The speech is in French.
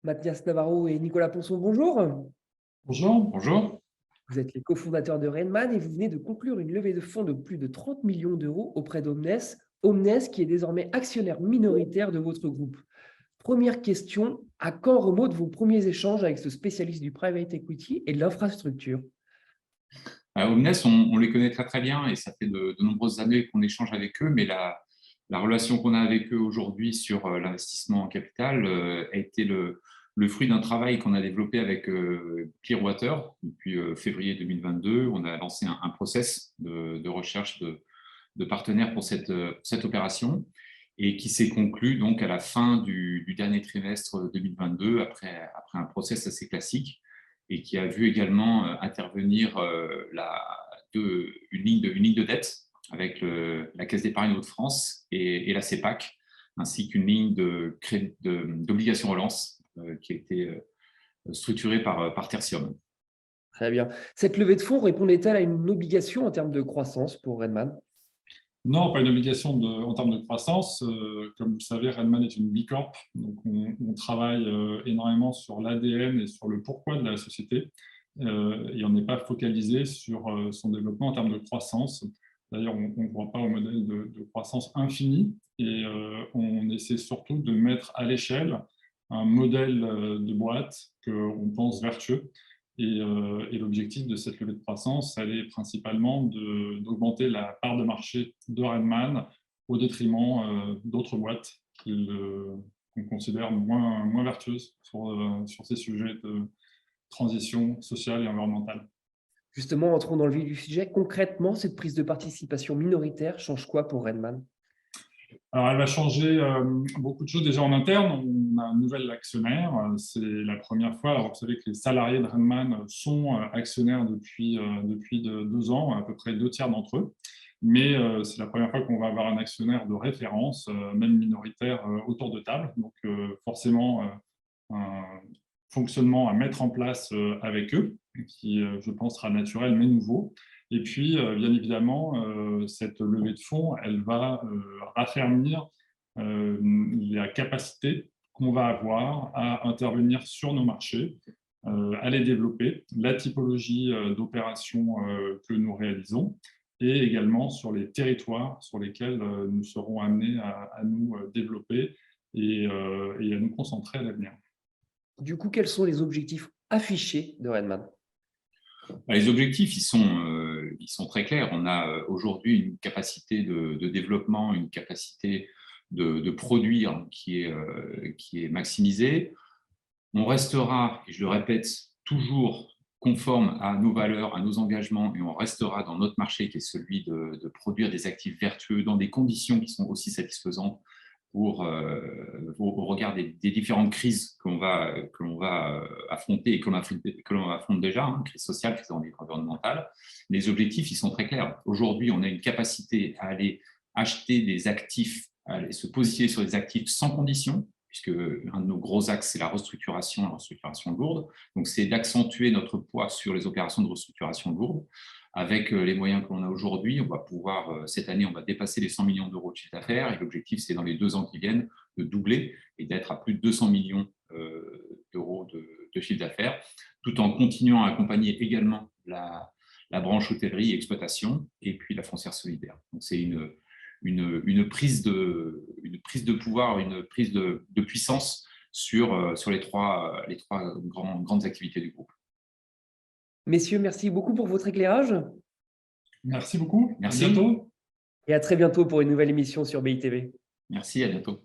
Mathias Navarro et Nicolas Ponson, bonjour. Bonjour, bonjour. Vous êtes les cofondateurs de Rainman et vous venez de conclure une levée de fonds de plus de 30 millions d'euros auprès d'Omnes, Omnes qui est désormais actionnaire minoritaire de votre groupe. Première question, à quand remontent vos premiers échanges avec ce spécialiste du private equity et de l'infrastructure? Omnes, on les connaît très très bien et ça fait de nombreuses années qu'on échange avec eux, mais la relation qu'on a avec eux aujourd'hui sur l'investissement en capital a été le fruit d'un travail qu'on a développé avec Clearwater depuis février 2022. On a lancé un process de recherche de partenaires pour cette opération et qui s'est conclu donc à la fin du dernier trimestre 2022 après un process assez classique et qui a vu également intervenir une ligne de dette avec la Caisse d'épargne Hauts-de-France et la CEPAC, ainsi qu'une ligne d'obligation relance qui a été structurée par Tertium. Très bien. Cette levée de fonds répondait-elle à une obligation en termes de croissance pour Rainman? Non, pas une obligation en termes de croissance. Comme vous le savez, Rainman est une bicorp, donc on travaille énormément sur l'ADN et sur le pourquoi de la société, et on n'est pas focalisé sur son développement en termes de croissance. D'ailleurs, on ne croit pas au modèle de croissance infinie, et on essaie surtout de mettre à l'échelle un modèle de boîte qu'on pense vertueux. Et l'objectif de cette levée de croissance, elle est principalement d'augmenter la part de marché de Rainman au détriment d'autres boîtes qu'on considère moins vertueuses sur ces sujets de transition sociale et environnementale. Justement, entrons dans le vif du sujet. Concrètement, cette prise de participation minoritaire change quoi pour Rainman? Alors, elle va changer beaucoup de choses déjà en interne. On a un nouvel actionnaire. C'est la première fois. Alors, vous savez que les salariés de Rainman sont actionnaires depuis 2 ans, à peu près 2 tiers d'entre eux. Mais c'est la première fois qu'on va avoir un actionnaire de référence, même minoritaire, autour de table. Donc, forcément, un fonctionnement à mettre en place avec eux, qui, je pense, sera naturel mais nouveau. Et puis, bien évidemment, cette levée de fonds, elle va raffermir la capacité qu'on va avoir à intervenir sur nos marchés, à les développer, la typologie d'opérations que nous réalisons, et également sur les territoires sur lesquels nous serons amenés à nous développer et à nous concentrer à l'avenir. Du coup, quels sont les objectifs affichés de Rainman? Les objectifs, ils sont très clairs. On a aujourd'hui une capacité de développement, une capacité de produire qui est maximisée. On restera, et je le répète, toujours conforme à nos valeurs, à nos engagements, et on restera dans notre marché qui est celui de produire des actifs vertueux dans des conditions qui sont aussi satisfaisantes au regard des différentes crises que l'on va affronter et que l'on affronte déjà, hein, crise sociale, crise environnementale. Les objectifs, ils sont très clairs. Aujourd'hui, on a une capacité à aller acheter des actifs, à aller se positionner sur des actifs sans condition, puisque un de nos gros axes, c'est la restructuration lourde. Donc, c'est d'accentuer notre poids sur les opérations de restructuration lourde. Avec les moyens que l'on a aujourd'hui, on va pouvoir, cette année, on va dépasser les 100 millions d'euros de chiffre d'affaires. Et l'objectif, c'est dans les 2 ans qui viennent, de doubler et d'être à plus de 200 millions d'euros de chiffre d'affaires, tout en continuant à accompagner également la branche hôtellerie et exploitation, et puis la foncière solidaire. Donc, c'est une prise de pouvoir, une prise de puissance sur les trois grandes activités du groupe. Messieurs, merci beaucoup pour votre éclairage. Merci beaucoup. Merci. À bientôt. Et à très bientôt pour une nouvelle émission sur BITV. Merci, à bientôt.